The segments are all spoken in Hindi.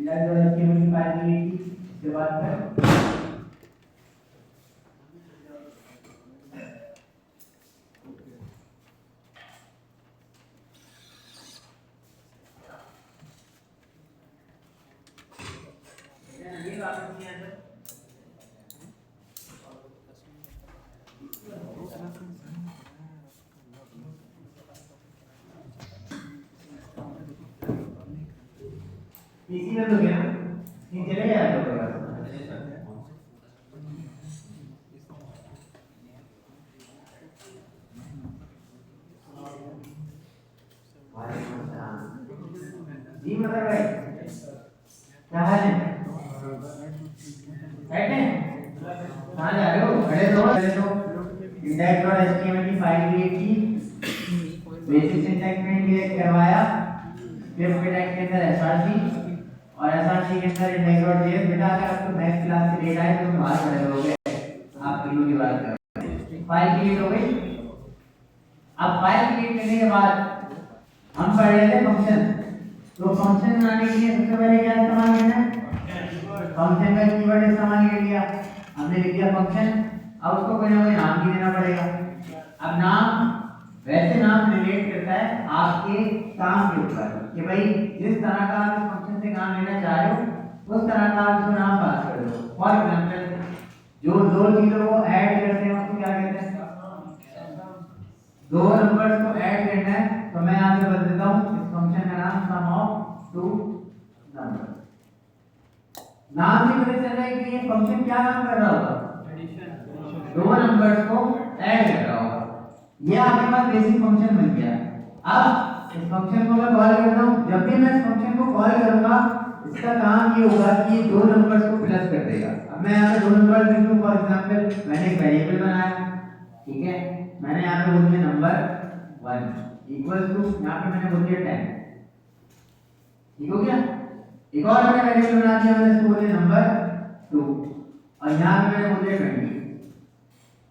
इंडेक्स और एचटीएमएल की फाइल क्रिएट की, इसके बाद फिर पीसी कर दोगे ना, नहीं चलेगा यार तो जी मतलब भाई क्या हाल है? बैठे कहाँ जा रहे हो? खड़े तो इंडेक्स और एचटीएमएल की फाइल क्रिएट की, बेसिक सिंटैक्स में क्रिएट करवाया, फिर टैग के अंदर एसआरसी और एसआरसी के अंदर इंडेक्स डॉट जेएस। बेटा अगर आपको नेक्स्ट क्लास से डेटा है तो बाहर खड़े रहोगे, आप क्यों की बात कर रहे हैं? फाइल क्रिएट हो गई। अब फाइल क्रिएट करने के बाद हम पढ़ रहे थे फंक्शन, तो फंक्शन बनाने के लिए सबसे पहले क्या इस्तेमाल करना है? फंक्शन का कीवर्ड इस्तेमाल कर लिया, हमने लिख दिया फंक्शन। अब उसको कोई ना कोई नाम भी देना पड़ेगा। अब नाम वैसे नाम रिलेट करता है आपके काम के ऊपर कि भाई जिस तरह का आप फंक्शन से काम लेना चाह रहे हो उस तरह का आप उसको नाम पास कर दो। फॉर एग्जांपल जो दो चीजों को ऐड करते हैं उसको क्या कहते हैं? दो नंबर्स को ऐड करना है तो मैं यहाँ पे बदल देता हूँ इस फंक्शन का नाम सम ऑफ टू नंबर। नाम से पता चल रहा है कि ये फंक्शन क्या काम कर रहा होगा? दो नंबर्स को ऐड कर रहा होगा। ये आपके पास बेसिक फंक्शन बन गया। अब इस फंक्शन को मैं कॉल करता हूँ, जब भी मैं इस फंक्शन को कॉल करूंगा इसका काम ये होगा कि ये दो नंबर्स को प्लस कर देगा। अब मैं यहाँ पे दो नंबर लिख दूँ, फॉर एग्जांपल मैंने एक वेरिएबल बनाया, ठीक है, मैंने यहाँ पे बोल दिया नंबर 1 इक्वल टू, यहाँ पे मैंने बोल दिया 10, ठीक हो गया। एक और मैंने वेरिएबल बना दिया, मैंने इसको बोल दिया नंबर 2 और यहाँ पे मैंने बोल दिया 20।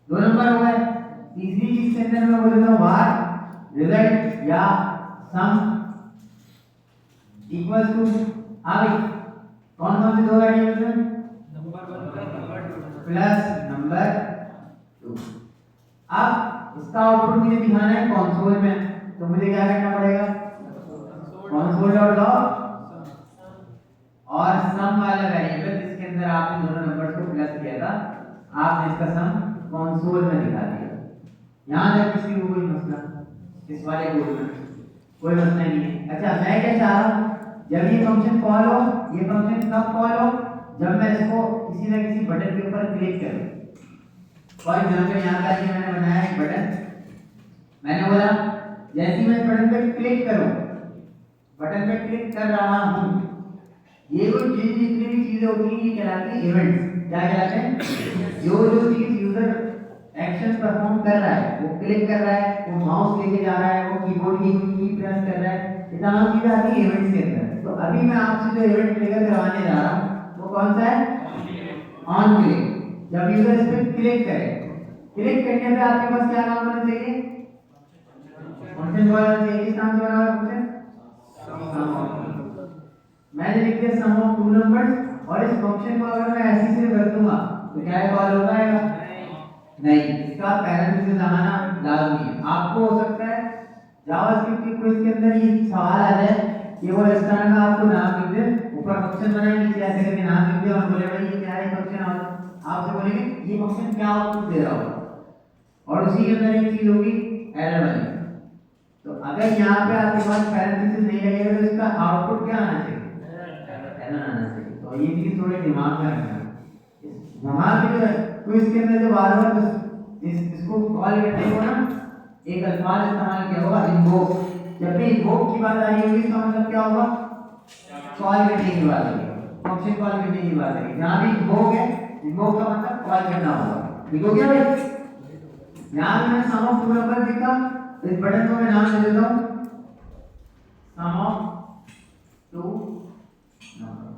दो नंबर हो गए। तीसरी चीज के अंदर मैं बोल देता हूँ var रिजल्ट या सम इक्वल टू, अभी कौन कौन से दो वेरिएबल्स हैं? Number 1 plus number 2। अब इसका आउटपुट मुझे दिखाना है कंसोल में, तो मुझे क्या करना पड़ेगा? कंसोल डॉट लॉग और सम वाला वेरिएबल जिसके अंदर आपने दोनों नंबर्स को प्लस किया था, आपने इसका सम कंसोल में दिखा दिया। यहाँ तक किसी को कोई मसला इस वाले कोड में कोई मसला नहीं है। अच्छा मैं क्या चाह रहा हूँ, जब ये फंक्शन कॉल हो, ये फंक्शन कब कॉल हो? जब मैं इसको किसी न किसी बटन के ऊपर क्लिक करूँ। फॉर एग्जांपल यहाँ का ये मैंने बनाया एक बटन, मैंने बोला जैसे ही मैं बटन पे क्लिक करूँ, बटन पे क्लिक कर रहा हूँ, ये वो जितनी भी चीजें होती हैं ये कहलाती है इवेंट्स। क्या कहलाते हैं? जो चीज यूजर एक्शन परफॉर्म कर रहा है, वो क्लिक कर रहा है, वो माउस लेके जा रहा है, वो कीबोर्ड की प्रेस कर रहा है, ये तमाम चीजें आती है इवेंट्स के अंदर। तो अभी मैं आपसे जो इवेंट ट्रिगर करवाने जा रहा हूँ वो कौन सा है? On click. जब यूजर इस पर क्लिक करे, क्लिक करने पे आपके पास क्या नाम होना चाहिए? फंक्शन कॉल होना चाहिए। किस नाम से बना हुआ फंक्शन? मैंने लिख दिया सम ऑफ टू नंबर्स, और इस फंक्शन को अगर मैं ऐसे से कर दूंगा तो क्या कॉल हो पाएगा? नहीं, इसका पैरेंथेसिस लगाना लाजमी है। आपको हो सकता है जावास्क्रिप्ट के क्विज के अंदर ये सवाल आ जाए कि वो इस तरह का आपको नाम लिख दे, ऊपर फंक्शन बनाए, नीचे ऐसे करके नाम लिख दे और बोले भाई ये क्या है फंक्शन, आपसे बोलेंगे ये फंक्शन क्या आउटपुट दे रहा होगा, और उसी के अंदर एक चीज होगी एरर वाली। तो अगर यहाँ पे आपके पास पैरेंथेसिस नहीं लगेगा तो इसका आउटपुट क्या आना चाहिए? एरर आना चाहिए। तो ये चीज थोड़े दिमाग में रखना। दिमाग में क्विज के अंदर जो बार-बार इसको कॉल करने को ना एक अल्फाज इस्तेमाल किया होगा, इन्वोक। जब भी इन्वोक की बात आ रही होगी इसका मतलब क्या होगा? कॉल करने की बात है, फंक्शन कॉल करने की बात है। जहाँ भी इन्वोक है, इन्वोक का मतलब कॉल करना होगा। ठीक हो गया भाई? यहाँ पे मैं सम ऑफ टू नंबर लिखा, इस बटन को मैं नाम दे देता हूँ सम ऑफ टू नंबर।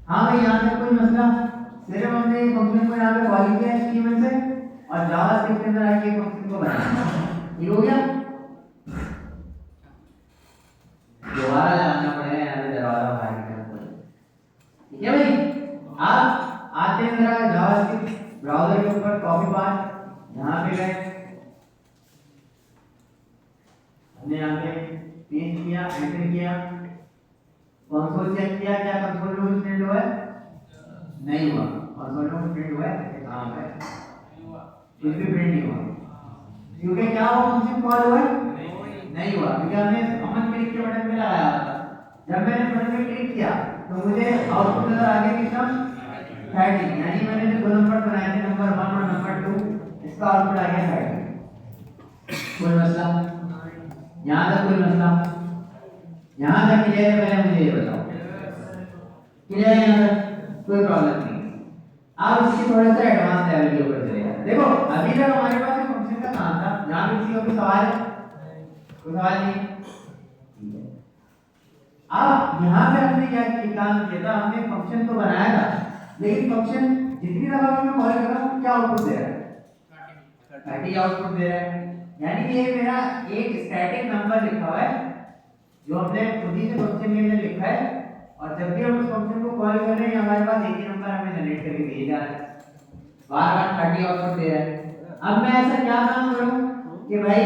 हाँ भाई यहाँ पे कोई मसला? सिर्फ हमने एक फंक्शन को यहाँ पे कॉल किया एचटीएमएल से और जावास्क्रिप्ट के अंदर आके फंक्शन को बनाया। ठीक हो गया? दोबारा लगाना पड़ेगा यहाँ पे दरवाजा बाहर की तरफ। यहाँ पे गए, हमने यहाँ पे पेस्ट किया, एंटर किया, कंसोल चेक किया, क्या कंसोल में प्रिंट हुआ है? नहीं हुआ। कंसोल में प्रिंट हुआ है? हाँ है, कुछ भी प्रिंट नहीं हुआ, क्योंकि क्या वो फंक्शन कॉल हुआ है? नहीं हुआ, क्योंकि हमने अमन क्लिक के बटन पे लगाया था। जब मैंने बटन पे क्लिक किया तो मुझे आउटपुट नजर आ गया कितना? 30, यानी मैंने जो दो नंबर बनाए थे, नंबर 1 और नंबर 2, इसका आउटपुट आ गया 30। कोई मसला? यहाँ तक कोई मसला? यहाँ तक क्लियर है? पहले मुझे ये बताओ, क्लियर है यहाँ तक? कोई प्रॉब्लम नहीं। अब इसकी थोड़ा सा एडवांस लेवल के ऊपर चलेगा। देखो अभी तक हमारे पास एक फंक्शन का काम था, यहाँ पे किसी को कोई सवाल है? कोई सवाल नहीं? अब यहाँ पे हमने क्या काम किया था, हमने फंक्शन तो बनाया था, लेकिन फंक्शन जितनी दफा मैं कॉल कर रहा हूँ क्या आउटपुट दे रहा है? 30 आउटपुट दे रहा है। यानी कि ये मेरा एक स्टैटिक नंबर लिखा हुआ है जो हमने खुद ही से फंक्शन के अंदर लिखा है, और जब भी हम उस फंक्शन को कॉल कर रहे हैं हमारे पास एक ही नंबर हमें जनरेट करके दिया जा रहा है, बार-बार 30 आउटपुट दे रहा है। अब मैं ऐसा क्या काम करूं कि भाई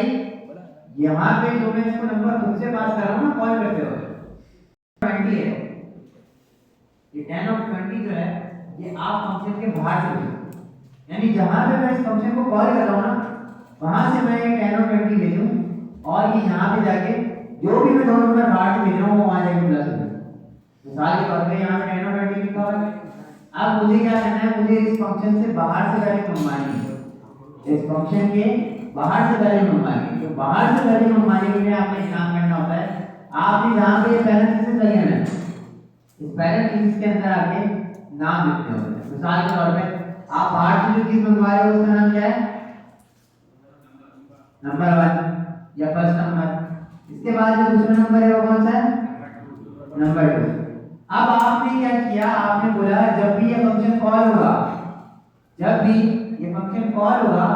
यहाँ पे जो मैं इसको नंबर खुद से पास कर रहा हूँ ना कॉल करते हुए, 20 है, ये 10 और 20 जो है ये आप फंक्शन के बाहर से भेजो, यानी जहां पे मैं इस फंक्शन को कॉल कर रहा हूं ना वहां से मैं ये 10 और 20 भेजूं, और ये यहां पे जाके जो भी मैं दो नंबर बाहर से भेज रहा हूं वो वहां जाके प्लस हो जाए। मिसाल के तौर पे यहां पे 10 और 20 लिखा हुआ है। अब मुझे क्या करना है, मुझे इस फंक्शन से बाहर से वैल्यू मंगवानी है, इस फंक्शन के बाहर से वैल्यू मंगवानी है। तो बाहर से वैल्यू मंगवाने के लिए आपने काम करना होता है, आपने जहां पे ये पैरेंथेसिस लगे हैं इस पैरेंथेसिस के अंदर आके नाम लिखते हो। मिसाल के तौर पे आप बाहर से जो चीज मंगवा रहे हो उसका नाम क्या है? नंबर 1 या फर्स्ट नंबर। इसके बाद जो दूसरा नंबर है वो कौन सा है? नंबर 2। अब आपने क्या किया, आपने बोला जब भी ये फंक्शन कॉल होगा, जब भी ये फंक्शन कॉल होगा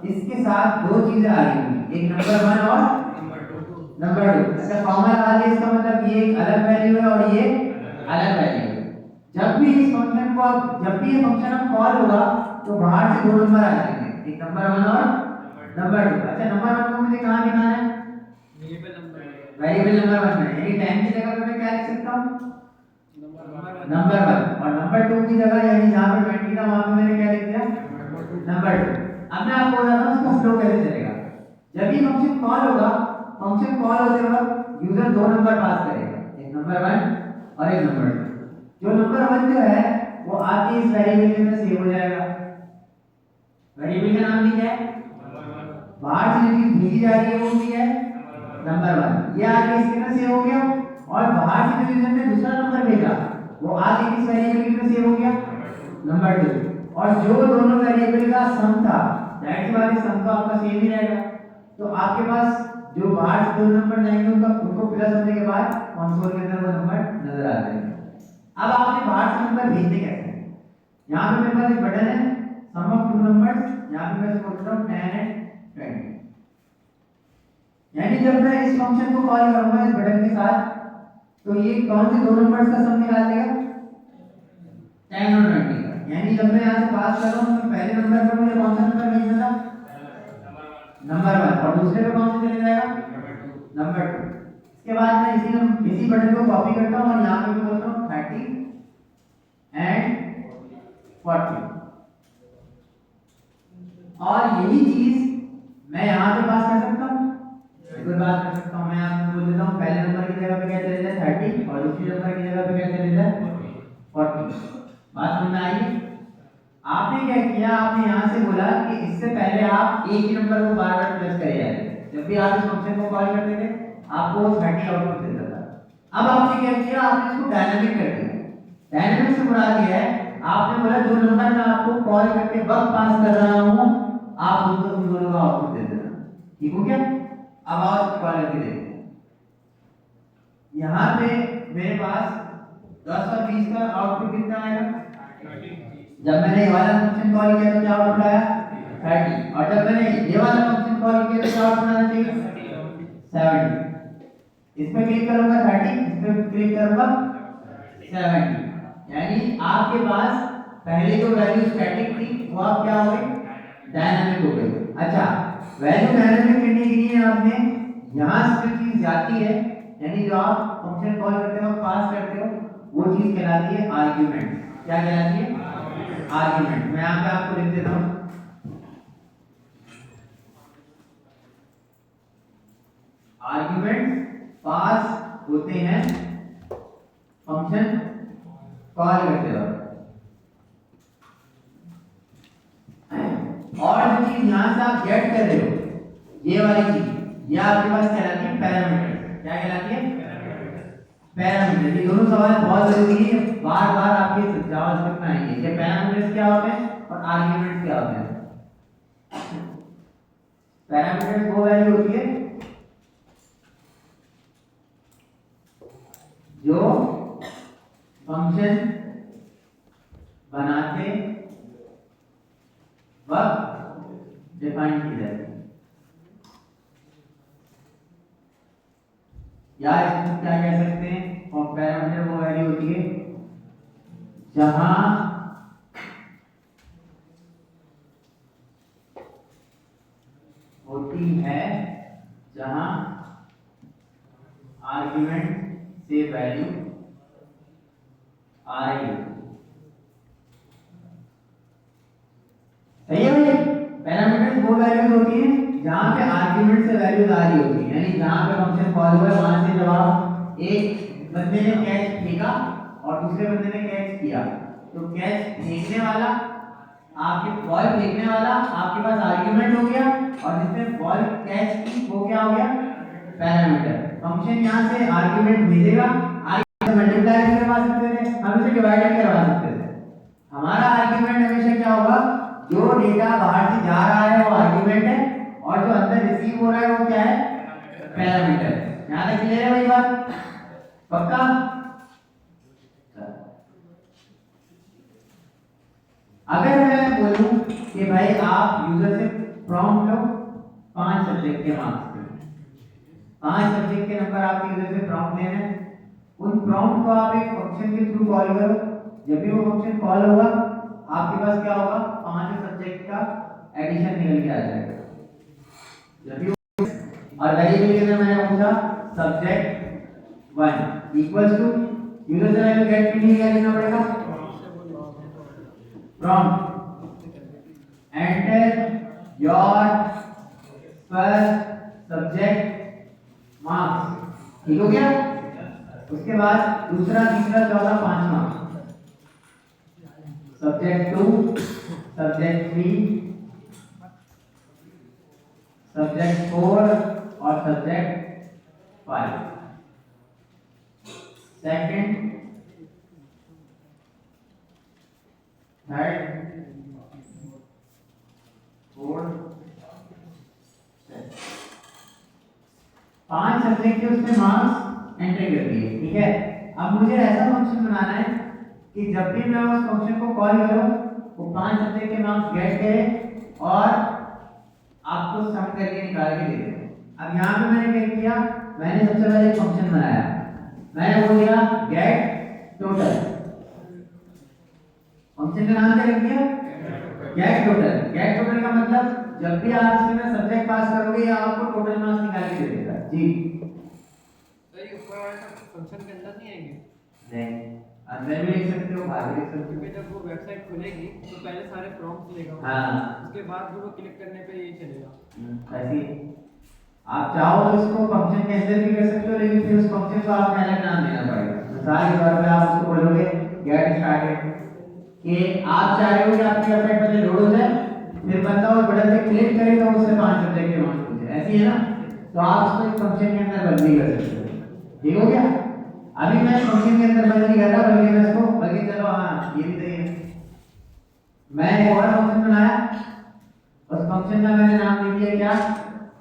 इसके साथ दो चीजें आ रही होंगी, एक नंबर 1 और नंबर 2। अच्छा फॉर्मूला आ गया, इसका मतलब ये एक अलग वैल्यू है और ये अलग वैल्यू है। जब भी इस फंक्शन को, जब भी ये फंक्शन अब कॉल होगा तो बाहर से दो नंबर आ जाएंगे, एक नंबर 1 और नंबर 2। अच्छा नंबर 1 को मुझे कहां लिखना है? वेरिएबल नंबर 1 में, यानी 10 की जगह पे मैं क्या लिख सकता हूं? नंबर 1। और नंबर 2 की जगह यानी जहां पे 20 था वहां पे मैंने क्या लिख दिया? नंबर 2। अब मैं आपको बताता हूं इसका फ्लो कैसे चलेगा। जब ये फंक्शन कॉल होगा, फंक्शन कॉल होते वक्त यूजर दो नंबर पास करेगा, एक नंबर 1 और एक नंबर 2। जो नंबर 1 जो है वो आके इस वेरिएबल के अंदर सेव हो जाएगा। वेरिएबल का नाम भी क्या है? बाहर से जो चीज भेजी जा रही है वो भी है नंबर 1, ये आके इसके अंदर सेव हो गया। और बाहर से जो यूजर ने दूसरा नंबर भेजा वो आगे किस वेरिएबल के अंदर सेव हो गया? नंबर 2। और जो दोनों वेरिएबल का सम था, जाहिर सी बात है सम तो आपका सेम ही रहेगा, तो आपके पास जो बाहर से दो नंबर जाएंगे उनको प्लस होने के बाद कंसोल के अंदर वो नंबर नजर आ जाएंगे। अब आपने बाहर से नंबर भेजने कैसे? यहाँ पे मेरे पास एक बटन है सम ऑफ टू नंबर्स, यहाँ पे मैं इसको बोलता हूँ 10 एंड 20। यानी जब मैं इस फंक्शन को कॉल करूंगा इस बटन के साथ तो ये कौन से दो नंबर्स का सम निकाल देगा? 10 और 20 का। यानी जब मैं यहाँ से पास कर रहा हूँ तो पहले नंबर पे मुझे कौन सा नंबर भेजना था? नंबर 1। और दूसरे पे कौन सा चले जाएगा? नंबर 2। इसके बाद मैं इसी बटन को कॉपी करता हूँ और यहाँ पे भी बोलता हूँ 30 एंड 40। और यही चीज मैं यहाँ पे पास कर सकता हूँ, बिल्कुल बात कर सकता हूँ। मैं यहाँ पे बोल देता हूँ पहले नंबर की जगह पे क्या चले जाए 30 और दूसरी नंबर की जगह पे क्या चले जाए 40। बात समझ में आई? आपने क्या किया, आपने यहाँ से बोला कि इससे पहले आप एक ही नंबर को बार बार प्लस करे जा रहे थे। जब भी आप इस फंक्शन को कॉल करते थे आपको 30 आउटपुट देता था। अब आपने क्या किया, आपने इसको डायनामिक कर दिया। डायनामिक से मुराद ये है आपने बोला जो नंबर मैं आपको कॉल करके वक्त पास कर रहा हूँ आप उन दोनों का आउटपुट दे देना। ठीक हो गया? अब आओ कॉल करके देखते हैं। यहाँ पे मेरे पास 10 और 20 का आउटपुट कितना आएगा? जब मैंने ये वाला फंक्शन कॉल किया तो क्या आउटपुट आया? 30। और जब मैंने ये वाला फंक्शन कॉल किया तो क्या आउटपुट आना चाहिए? 70। इस पे क्लिक करूंगा 30, इस पे क्लिक करूंगा 70। यानी आपके पास पहले जो वैल्यू स्टैटिक थी वो अब क्या हो गई? डायनामिक हो गई। अच्छा, वैल्यू डायनेमिक करने के लिए आपने यहाँ से जो चीज जाती है, यानी जो आप फंक्शन कॉल करते हो पास करते हो, वो चीज कहलाती है आर्गुमेंट। क्या कहलाती है? आर्गुमेंट। मैं यहाँ पे आपको लिख देता हूँ, आर्गुमेंट पास होते हैं फंक्शन कॉल करते हो। और जो चीज यहां से आप गेट कर रहे हो, ये वाली चीज, ये आपके पास कहलाती है पैरामीटर। क्या कहलाती है? पैरामीटर। ये दोनों सवाल बहुत जरूरी है, बार बार आपके जावास्क्रिप्ट में आएंगे कि पैरामीटर्स क्या होते हैं और आर्गुमेंट्स क्या होते हैं। पैरामीटर्स वो वैल्यू होती है जो फंक्शन बनाते वक्त डिफाइन की जाती है, या इसको क्या कह सकते हैं, और पैरामीटर वो वैल्यू होती है जहां होती है, जहां आर्गुमेंट से वैल्यू आ रही है। सही है भाई? पैरामीटर्स वो वैल्यूज होती हैं जहां पे आर्गुमेंट से वैल्यूज आ रही होती है, यानी जहां पे फंक्शन कॉल हुआ है वहां से जब आप एक बंदे ने कैच फेंका और दूसरे बंदे ने कैच किया, तो कैच फेंकने वाला, आपके बॉल फेंकने वाला आपके पास आर्गुमेंट हो गया, और जिसने बॉल कैच की वो क्या हो गया? पैरामीटर। फंक्शन यहां से आर्गुमेंट भेजेगा, आगे मल्टीप्लाई भी करवा सकते थे, हम इसे डिवाइड भी करवा सकते थे। हमारा आर्गुमेंट हमेशा क्या होगा? जो डेटा बाहर से जा रहा है वो आर्गुमेंट है, और जो अंदर रिसीव हो रहा है वो क्या है? पैरामीटर। यहां तक क्लियर है भाई बात? पक्का? अगर मैं बोलूं कि भाई आप यूजर से प्रॉम्प्ट लो 5 सब्जेक्ट के मार्क्स के, 5 सब्जेक्ट के नंबर आप यूजर से प्रॉम्प्ट लेने हैं, उन प्रॉम्प्ट को आप एक फंक्शन के थ्रू कॉल करो। जब भी वो फंक्शन कॉल होगा आपके पास क्या होगा? 5 सब्जेक्ट का एडिशन निकल के आ जाएगा। जब भी और वेरिएबल के अंदर मैंने पूछा सब्जेक्ट 1 इक्वल्स टू यूजर से वैल्यू गेट के लिए क्या लिखना पड़ेगा? Prompt enter your first subject marks. ठीक हो गया? उसके बाद दूसरा, तीसरा, चौथा, पांचवा, सब्जेक्ट 2, सब्जेक्ट 3, सब्जेक्ट 4 और subject 5। Second, third, fourth, 5 subject के उसमें मार्क्स एंटर कर दिए। ठीक है? अब मुझे ऐसा फंक्शन बनाना है कि जब भी मैं उस फंक्शन को कॉल करूं वो 5 सब्जेक्ट के मार्क्स गेट करे और आपको सम करके निकाल के दे दे। अब यहाँ पे मैंने क्या किया? मैंने सबसे पहले एक फंक्शन बनाया, मैंने बोल दिया गेट टोटल। फंक्शन का नाम क्या रख दिया? Get total. गेट टोटल का मतलब जब भी आप इसमें सब्जेक्ट पास करोगे या आपको टोटल मार्क्स निकाल के दे देगा। जी तो ये ऊपर वाले फंक्शन के अंदर नहीं आएंगे? नहीं, अंदर भी लिख सकते हो, बाहर भी लिख सकते हो। क्योंकि जब वो वेबसाइट खुलेगी तो पहले सारे प्रॉम्प्ट लेगा, हाँ, उसके बाद वो क्लिक करने पे ये चलेगा। ऐसे आप चाहो तो इसको फंक्शन के अंदर भी कर सकते हो, लेकिन फिर उस फंक्शन को आपको अलग नाम देना पड़ेगा। मिसाल के तौर पे आप उसको बोलोगे गेट स्टार्टेड, कि आप चाह रहे हो कि आपकी वेबसाइट पहले लोड हो जाए, फिर बंदा उस बटन पे क्लिक करे तो उससे 5 सब्जेक्ट के मार्क्स पूछे, ऐसी है ना? तो आप उसको एक फंक्शन के अंदर बदली कर सकते हो। ठीक हो गया? अभी मैं फंक्शन के अंदर बदली कर रहा बल्कि मैं इसको, बल्कि चलो हाँ ये भी सही है, मैं एक और फंक्शन बनाया, उस फंक्शन का मैंने नाम दे दिया क्या?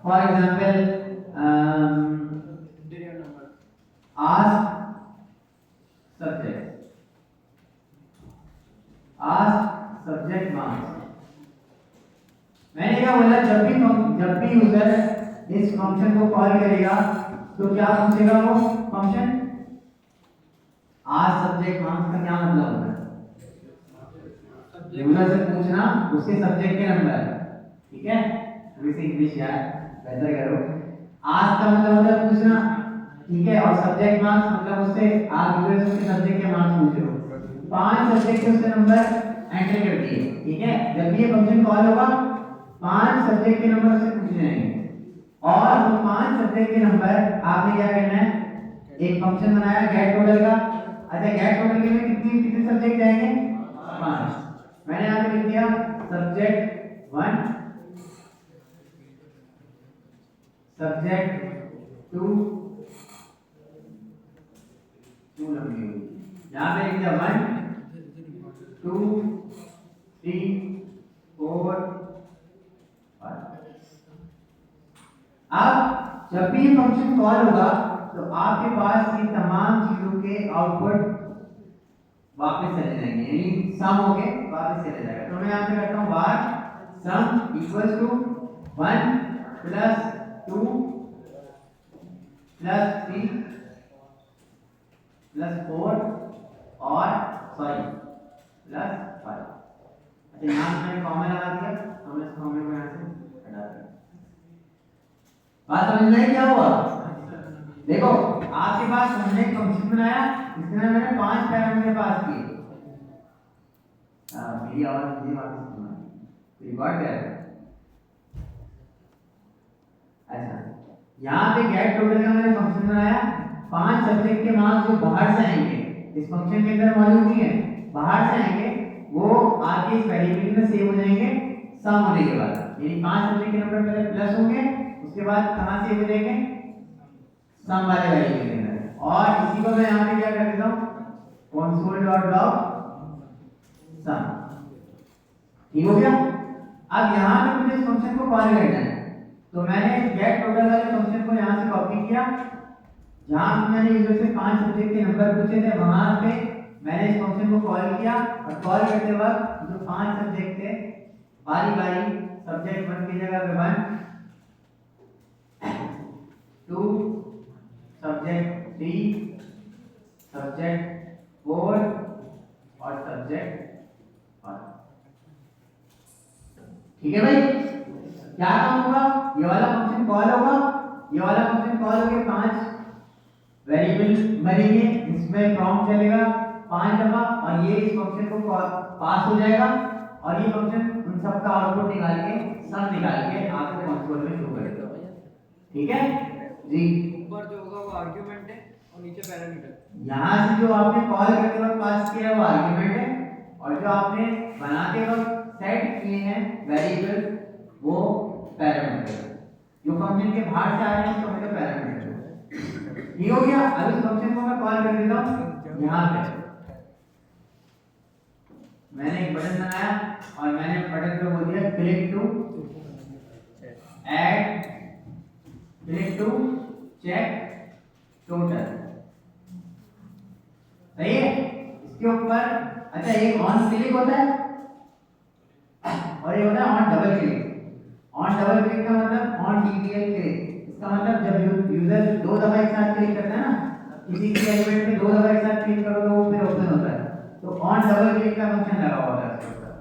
For example ask subject, ask subject marks. मैंने क्या बोला? जब भी यूजर इस फंक्शन को कॉल करेगा तो क्या पूछेगा वो फंक्शन? आस्क सब्जेक्ट मार्क्स का क्या मतलब होता है? यूजर से पूछना उसके सब्जेक्ट के नंबर। ठीक है? थोड़ी सी इंग्लिश यार बेहतर करो। आज का मतलब होता है पूछना, ठीक है, और सब्जेक्ट मार्क्स मतलब उससे आप दूसरे से सब्जेक्ट के मार्क्स पूछ रहे हो। 5 सब्जेक्ट के उससे नंबर एंटर कर दिए, ठीक है। जब भी ये फंक्शन कॉल होगा 5 सब्जेक्ट के नंबर उससे पूछे जाएंगे, और वो 5 सब्जेक्ट के नंबर आपने क्या करना है, एक फंक्शन बनाया गेट टोटल का। अच्छा, गेट टोटल के में कितने सब्जेक्ट जाएंगे, 5। मैंने यहाँ पे लिख दिया सब्जेक्ट 1, सब्जेक्ट 2 लंबी होगी, यहाँ पे लिख दिया 1 2 3 4 5। अब जब भी ये फंक्शन कॉल होगा तो आपके पास ये तमाम चीजों के आउटपुट वापस चले जाएंगे, यानी सम होके वापस चले जाएगा। तो मैं यहाँ पे करता हूँ बार sum equals to 1 plus 2 plus 3 plus 4 और सॉरी प्लस 5। अच्छा, यहाँ पे मैंने कॉमा लगा दिया, तो मैं इस कॉमे को यहाँ से हटा दिया। बात समझ में क्या हुआ? देखो आपके पास हमने एक फंक्शन बनाया, इसमें मैंने 5 पैरामीटर पास किए। मेरी आवाज मुझे वापस सुना, रिकॉर्ड कर रहा है। अच्छा, यहाँ पे गेट टोटल का मैंने फंक्शन बनाया, 5 सब्जेक्ट के मार्क्स जो बाहर से आएंगे, इस फंक्शन के अंदर मौजूद नहीं है, बाहर से आएंगे, वो आगे इस वेरिएबल में सेव हो जाएंगे सम होने के बाद। यानी 5 सब्जेक्ट के नंबर पहले प्लस होंगे, उसके बाद कहां सेव हो जाएंगे, सम वाले वेरिएबल के अंदर। और इसी को मैं यहाँ पे क्या कर देता हूँ, console.log सम। ठीक हो गया। अब यहाँ पे मुझे इस फंक्शन को कॉल करना है, तो मैंने गेट टोटल वाले फंक्शन को यहाँ से कॉपी किया, जहाँ मैंने यूजर से 5 सब्जेक्ट के नंबर पूछे थे, वहां पे मैंने इस फंक्शन को कॉल किया, और कॉल करते वक्त जो 5 सब्जेक्ट थे बारी बारी सब्जेक्ट 1 की जगह पे 1 2 सब्जेक्ट 3 सब्जेक्ट 4 और सब्जेक्ट 5। ठीक है भाई, क्या काम होगा, ये वाला फंक्शन कॉल होगा, ये वाला फंक्शन कॉल होके 5 वेरिएबल बनेंगे, इसमें प्रॉम्प्ट चलेगा 5 दफा, और ये इस फंक्शन को पास हो जाएगा, और ये फंक्शन उन सब का आउटपुट निकाल के सम निकाल के आपको कंसोल में शो करेगा। ठीक है जी। ऊपर जो होगा वो आर्गुमेंट है और नीचे पैरामीटर। यहाँ से जो आपने कॉल करते वक्त पास किया है वो आर्गुमेंट है, और जो आपने बनाते वक्त सेट किए हैं वेरिएबल वो पैरामीटर है। जो फंक्शन के बाहर से आ रहे हैं उसको मतलब पैरामीटर है। ठीक हो गया। अब इस फंक्शन को मैं कॉल कर देता हूँ यहाँ पे। मैंने एक बटन बनाया और मैंने बटन पे बोल दिया click to add, click to check total. सही है। इसके ऊपर अच्छा एक ऑन क्लिक होता है और ये होता है on double click. On double click का मतलब ऑन डीपीएल क्लिक। इसका मतलब जब यूजर 2 दफा एक साथ क्लिक करता है ना, किसी भी एलिमेंट में 2 दफा एक साथ क्लिक करो तो वो फिर ओपन होता है, तो ऑन डबल क्लिक का फंक्शन लगा हुआ है इसके ऊपर।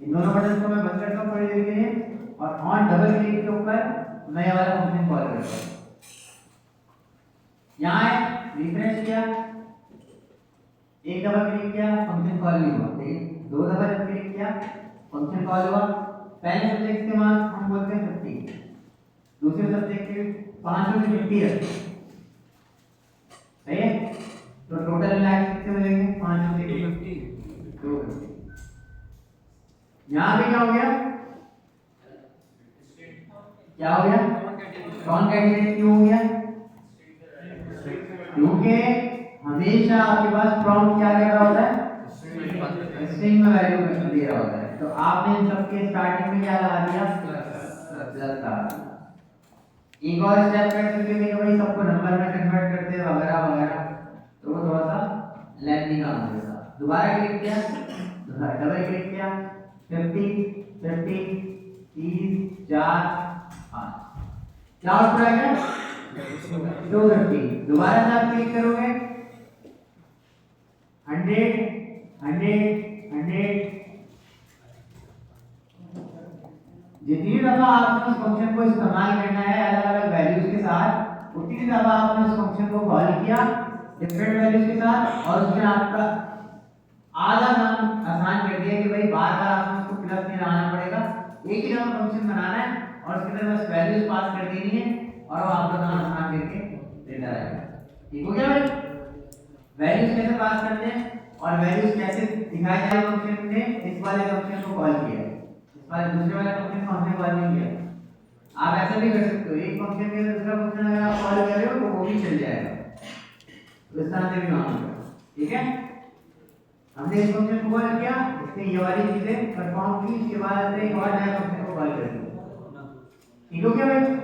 इन दोनों बटन को मैं बंद करता हूं थोड़ी देर के लिए, और ऑन डबल क्लिक के ऊपर मैं ये वाला फंक्शन कॉल करता हूं। यहां रिफ्रेश किया, एक दफा क्लिक किया फंक्शन कॉल नहीं हुआ, ठीक है। 2 दफा जब क्लिक किया फंक्शन कॉल हुआ। पहले सब्जेक्ट के मार्क्स हम बोलते हैं 50, दूसरे सब्जेक्ट के 5 में 50 है, सही है। तो टोटल मिला के कितने हो जाएंगे, 5 में 50 250। यहां पे क्या हो गया, क्या हो गया, नॉन कैंडिडेट क्यों हो गया, क्योंकि हमेशा आपके पास प्रॉम्प्ट क्या कर रहा होता है, स्ट्रिंग में वैल्यू दे रहा होता है। तो आपने इन सबके स्टार्टिंग में क्या लगा दिया, प्लस लगा दिया। एक और स्टेप कर सकते थे कि भाई सबको नंबर में कन्वर्ट करते हैं वगैरह वगैरह, तो वो थोड़ा सा लेंथी काम हो जाता। दोबारा क्लिक किया, डबल क्लिक किया, 50 50 30 4 5, क्या आउटपुट आएगा 250। दोबारा से आप क्लिक करोगे 100 100 100, जितनी दफा आपने उस फंक्शन को इस्तेमाल करना है अलग अलग वैल्यूज के साथ, उतनी दफा आपने उस फंक्शन को कॉल किया डिफरेंट वैल्यूज के साथ, और उसमें आपका आधा काम आसान कर दिया कि भाई बार बार आपको उसको प्लस नहीं लगाना पड़ेगा, एक ही दफा फंक्शन बनाना है और उसके अंदर बस वैल्यूज पास कर देनी है और वो आपका काम आसान करके देता रहेगा। ठीक हो गया भाई? वैल्यूज कैसे पास करते हैं और वैल्यूज कैसे दिखाए जाए फंक्शन में, इस वाले फंक्शन को कॉल किया, इस वाले दूसरे वाले फंक्शन को हमने कॉल नहीं किया। आप ऐसा भी कर सकते हो, एक फंक्शन के दूसरा फंक्शन अगर आप कॉल कर रहे हो तो वो भी चल जाएगा, तो इस तरह से भी काम होगा। ठीक है, हमने इस फंक्शन को कॉल किया, इसने ये वाली चीजें परफॉर्म की, इसके बाद एक और नया फंक्शन को कॉल कर दिया। ठीक हो गया भाई?